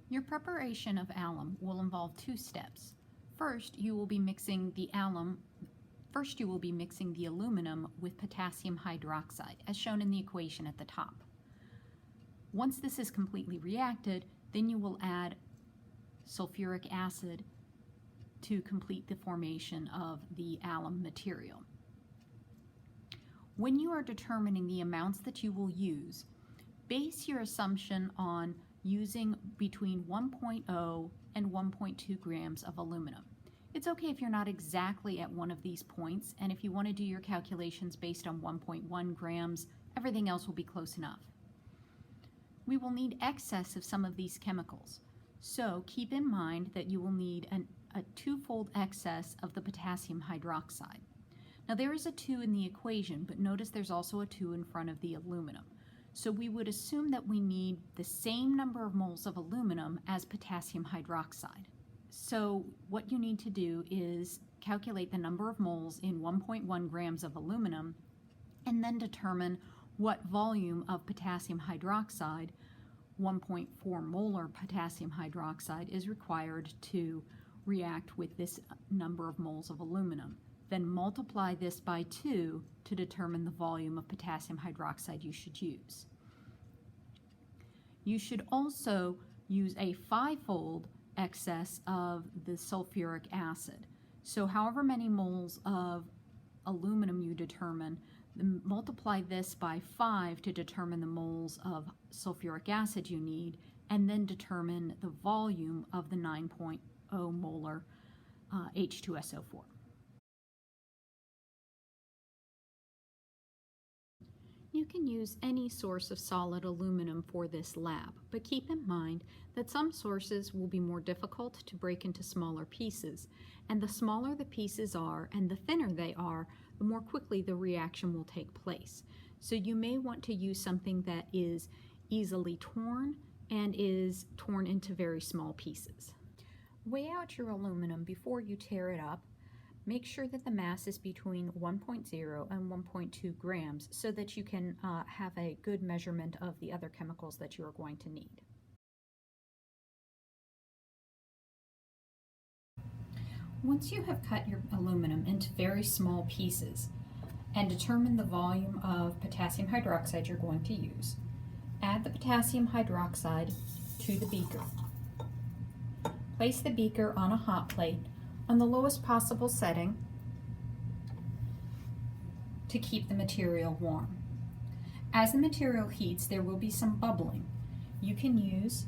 Your preparation of alum will involve two steps. First, you will be mixing the aluminum with potassium hydroxide, as shown in the equation at the top. Once this is completely reacted, then you will add sulfuric acid to complete the formation of the alum material. When you are determining the amounts that you will use, base your assumption on using between 1.0 and 1.2 grams of aluminum. It's okay if you're not exactly at one of these points, and if you want to do your calculations based on 1.1 grams, everything else will be close enough. We will need excess of some of these chemicals, so keep in mind that you will need a twofold excess of the potassium hydroxide. Now there is a 2 in the equation, but notice there's also a 2 in front of the aluminum. So we would assume that we need the same number of moles of aluminum as potassium hydroxide. So what you need to do is calculate the number of moles in 1.1 grams of aluminum and then determine what volume of potassium hydroxide, 1.4 molar potassium hydroxide, is required to react with this number of moles of aluminum. Then multiply this by 2 to determine the volume of potassium hydroxide you should use. You should also use a 5-fold excess of the sulfuric acid. So however many moles of aluminum you determine, multiply this by 5 to determine the moles of sulfuric acid you need, and then determine the volume of the 9.0 molar H2SO4. You can use any source of solid aluminum for this lab, but keep in mind that some sources will be more difficult to break into smaller pieces, and the smaller the pieces are and the thinner they are, the more quickly the reaction will take place. So you may want to use something that is easily torn and is torn into very small pieces. Weigh out your aluminum before you tear it up. Make sure that the mass is between 1.0 and 1.2 grams so that you can have a good measurement of the other chemicals that you are going to need. Once you have cut your aluminum into very small pieces and determined the volume of potassium hydroxide you're going to use, add the potassium hydroxide to the beaker. Place the beaker on a hot plate on the lowest possible setting to keep the material warm. As the material heats, there will be some bubbling. You can use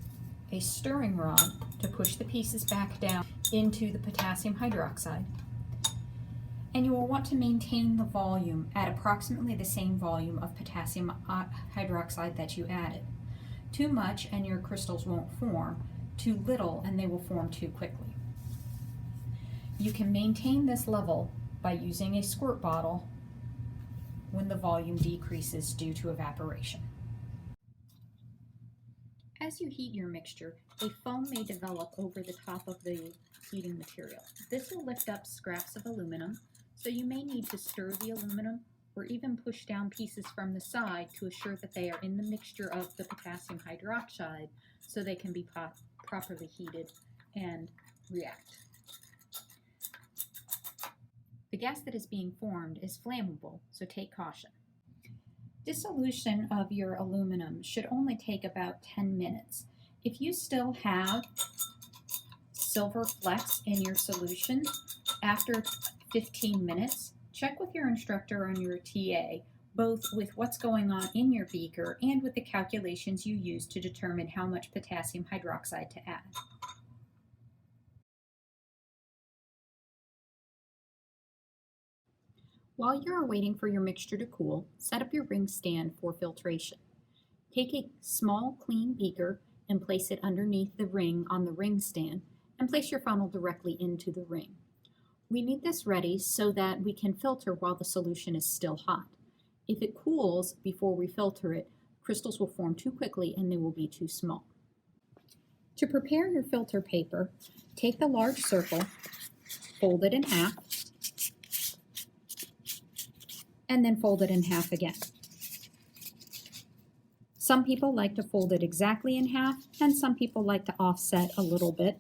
a stirring rod to push the pieces back down into the potassium hydroxide, and you will want to maintain the volume at approximately the same volume of potassium hydroxide that you added. Too much and your crystals won't form, too little and they will form too quickly. You can maintain this level by using a squirt bottle when the volume decreases due to evaporation. As you heat your mixture, a foam may develop over the top of the heating material. This will lift up scraps of aluminum, so you may need to stir the aluminum or even push down pieces from the side to assure that they are in the mixture of the potassium hydroxide so they can be properly heated and react. The gas that is being formed is flammable, so take caution. Dissolution of your aluminum should only take about 10 minutes. If you still have silver flecks in your solution after 15 minutes, check with your instructor or your TA, both with what's going on in your beaker and with the calculations you use to determine how much potassium hydroxide to add. While you're waiting for your mixture to cool, set up your ring stand for filtration. Take a small, clean beaker and place it underneath the ring on the ring stand and place your funnel directly into the ring. We need this ready so that we can filter while the solution is still hot. If it cools before we filter it, crystals will form too quickly and they will be too small. To prepare your filter paper, take the large circle, fold it in half, and then fold it in half again. Some people like to fold it exactly in half, and some people like to offset a little bit.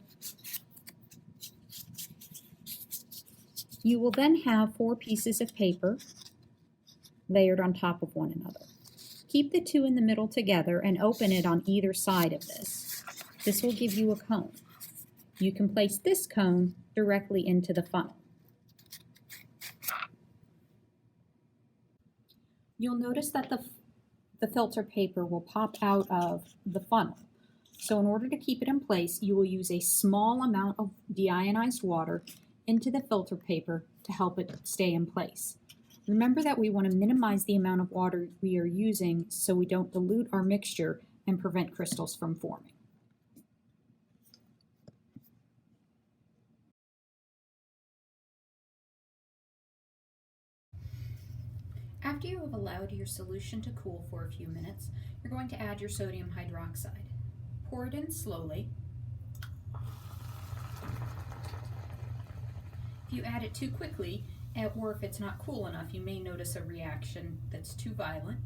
You will then have 4 pieces of paper layered on top of one another. Keep the 2 in the middle together and open it on either side of this. This will give you a cone. You can place this cone directly into the funnel. You'll notice that the filter paper will pop out of the funnel. So in order to keep it in place, you will use a small amount of deionized water into the filter paper to help it stay in place. Remember that we want to minimize the amount of water we are using so we don't dilute our mixture and prevent crystals from forming. After you have allowed your solution to cool for a few minutes, you're going to add your sodium hydroxide. Pour it in slowly. If you add it too quickly, or if it's not cool enough, you may notice a reaction that's too violent.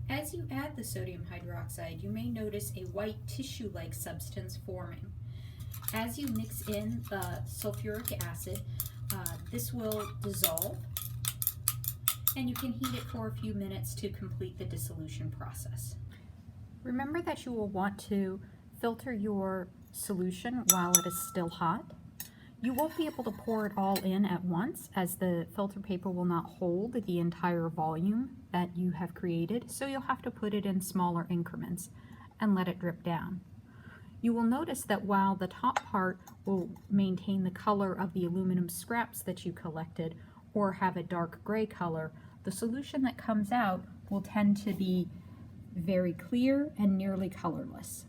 As you add the sodium hydroxide, you may notice a white tissue-like substance forming. As you mix in the sulfuric acid, this will dissolve, and you can heat it for a few minutes to complete the dissolution process. Remember that you will want to filter your solution while it is still hot. You won't be able to pour it all in at once, as the filter paper will not hold the entire volume that you have created, so you'll have to put it in smaller increments and let it drip down. You will notice that while the top part will maintain the color of the aluminum scraps that you collected or have a dark gray color, the solution that comes out will tend to be very clear and nearly colorless.